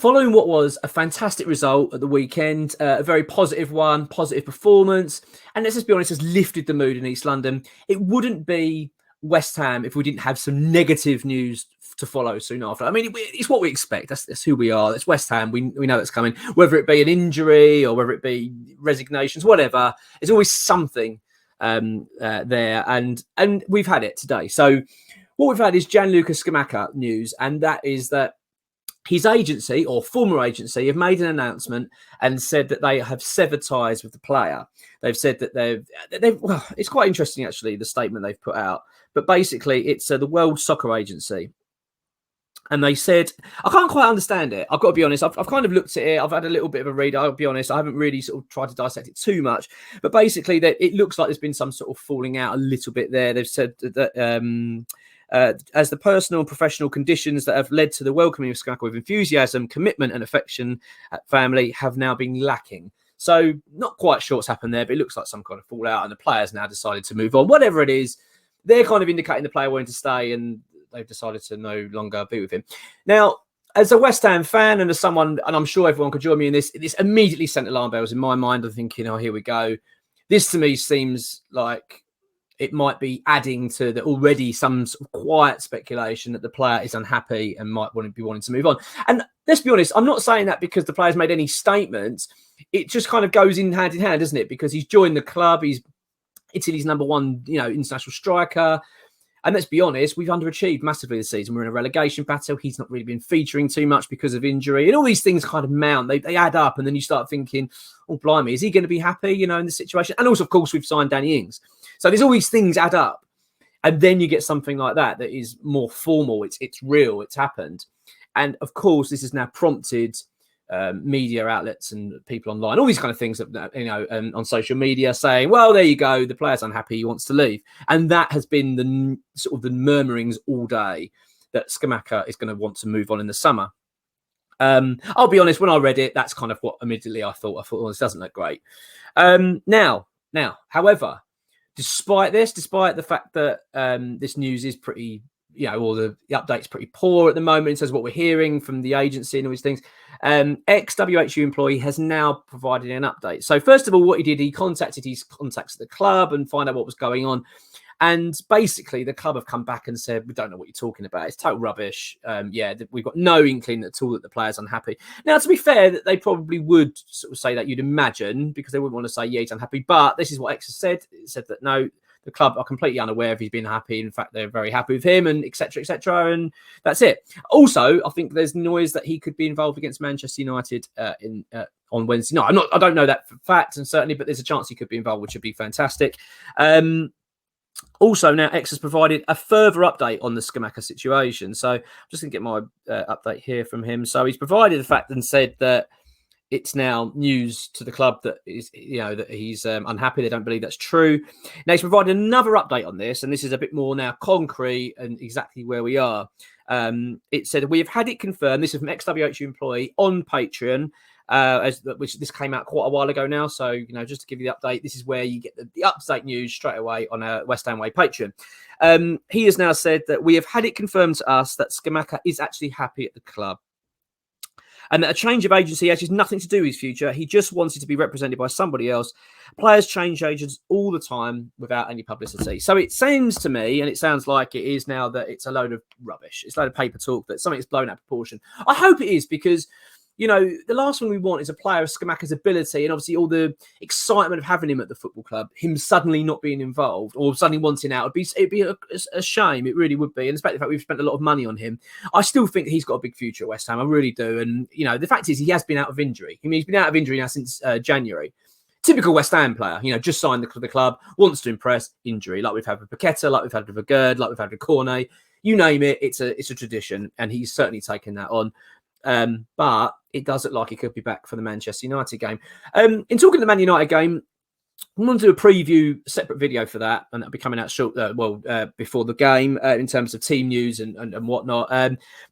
following what was a fantastic result at the weekend, a very positive one, positive performance, and let's just be honest, has lifted the mood in East London. It wouldn't be West Ham if we didn't have some negative news to follow soon after. I mean, it's what we expect. That's who we are. That's West Ham. We know that's coming. Whether it be an injury or whether it be resignations, whatever, there's always something there. And we've had it today. So what we've had is Gianluca Scamacca news, and that is that his agency or former agency have made an announcement and said that they have severed ties with the player. They've said that they've well, it's quite interesting actually, the statement they've put out. But basically, it's the World Soccer Agency. And they said, I can't quite understand it. I've got to be honest. I've kind of looked at it. I've had a little bit of a read. I'll be honest. I haven't really sort of tried to dissect it too much. But basically, that it looks like there's been some sort of falling out a little bit there. They've said that as the personal and professional conditions that have led to the welcoming of Scamacca with enthusiasm, commitment and affection at family have now been lacking. So not quite sure what's happened there, but it looks like some kind of fallout and the players now decided to move on. Whatever it is, they're kind of indicating the player wanting to stay and they've decided to no longer be with him. Now, as a West Ham fan and as someone, and I'm sure everyone could join me in this immediately sent alarm bells in my mind. I'm thinking, oh, here we go. This to me seems like it might be adding to the already some sort of quiet speculation that the player is unhappy and might be wanting to move on. And let's be honest, I'm not saying that because the player's made any statements. It just kind of goes in hand, doesn't it? Because he's joined the club. He's Italy's #1, international striker. And let's be honest, we've underachieved massively this season. We're in a relegation battle. He's not really been featuring too much because of injury. And all these things kind of mount. They add up. And then you start thinking, oh, blimey, is he going to be happy, in this situation? And also, of course, we've signed Danny Ings. So there's all these things add up. And then you get something like that is more formal. It's real. It's happened. And, of course, this has now prompted media outlets and people online, all these kind of things that, on social media saying, well, there you go, the player's unhappy, he wants to leave. And that has been the sort of the murmurings all day that Scamacca is going to want to move on in the summer. I'll be honest, when I read it, that's kind of what immediately I thought, well, this doesn't look great. Now, however, despite the fact that this news is pretty, or the update's pretty poor at the moment in terms of what we're hearing from the agency and all these things, ExWHUEmployee has now provided an update. So first of all, what he did, he contacted his contacts at the club and find out what was going on. And basically, the club have come back and said, we don't know what you're talking about. It's total rubbish. We've got no inkling at all that the player's unhappy. Now, to be fair, that they probably would sort of say that, you'd imagine, because they wouldn't want to say, yeah, he's unhappy. But this is what Ex has said. It said that, no, the club are completely unaware if he's been happy. In fact, they're very happy with him and et cetera, and that's it. Also, I think there's noise that he could be involved against Manchester United on Wednesday night. I don't know that for fact, and certainly, but there's a chance he could be involved, which would be fantastic. Also, now Ex has provided a further update on the Scamacca situation. So I'm just going to get my update here from him. So he's provided the fact and said that it's now news to the club that is, that he's unhappy. They don't believe that's true. Now, he's provided another update on this, and this is a bit more now concrete and exactly where we are. It said, we have had it confirmed. This is from ExWHUEmployee on Patreon, which this came out quite a while ago now. So, just to give you the update, this is where you get the up-to-date news straight away on our West Ham Way Patreon. He has now said that we have had it confirmed to us that Scamacca is actually happy at the club, and that a change of agency actually has nothing to do with his future. He just wanted to be represented by somebody else. Players change agents all the time without any publicity. So it seems to me, and it sounds like it is now, that it's a load of rubbish. It's a load of paper talk, that something's blown out of proportion. I hope it is, because the last thing we want is a player of Scamacca's ability and obviously all the excitement of having him at the football club, him suddenly not being involved or suddenly wanting out. It'd be a shame. It really would be. And despite the fact we've spent a lot of money on him, I still think he's got a big future at West Ham. I really do. And, the fact is he has been out of injury. I mean, he's been out of injury now since January. Typical West Ham player, just signed the club, wants to impress, injury. Like we've had with Paqueta, like we've had with Gerd, like we've had with Cornet. You name it, it's a tradition. And he's certainly taken that on. But it does look like he could be back for the Manchester United game. In talking to the Man United game, I'm going to do a preview, separate video for that, and that'll be coming out short, before the game in terms of team news and whatnot.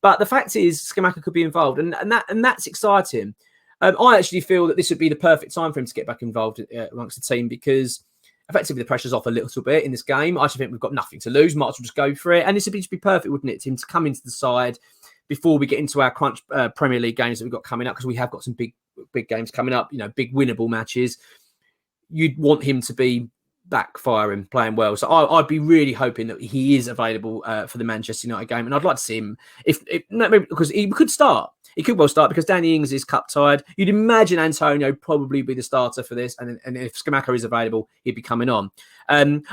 But the fact is, Scamacca could be involved, and that's exciting. I actually feel that this would be the perfect time for him to get back involved amongst the team, because effectively the pressure's off a little bit in this game. I actually think we've got nothing to lose. Might as well just go for it, and this would just be perfect, wouldn't it, to him to come into the side, before we get into our crunch Premier League games that we've got coming up, because we have got some big games coming up, big winnable matches. You'd want him to be backfiring, playing well. So I'd be really hoping that he is available for the Manchester United game, and I'd like to see him because he could start. He could well start because Danny Ings is cup tied. You'd imagine Antonio probably be the starter for this, and if Scamacca is available, he'd be coming on.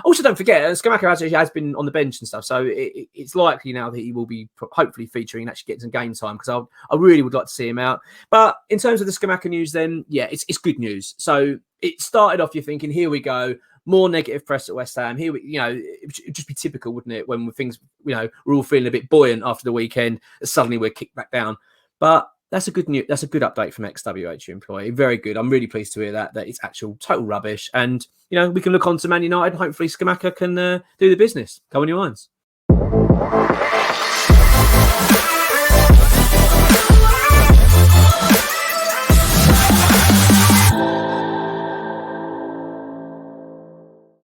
Also, don't forget, Scamacca actually has been on the bench and stuff, so it's likely now that he will be hopefully featuring and actually getting some game time, because I really would like to see him out. But in terms of the Scamacca news, then yeah, it's good news. So it started off, you're thinking, here we go. More negative press at West Ham. Here, it'd just be typical, wouldn't it, when things, we're all feeling a bit buoyant after the weekend, suddenly we're kicked back down. But that's a good news. That's a good update from ExWHU employee. Very good. I'm really pleased to hear that it's actual total rubbish, and we can look on to Man United, and hopefully Scamacca can do the business. Come on your minds.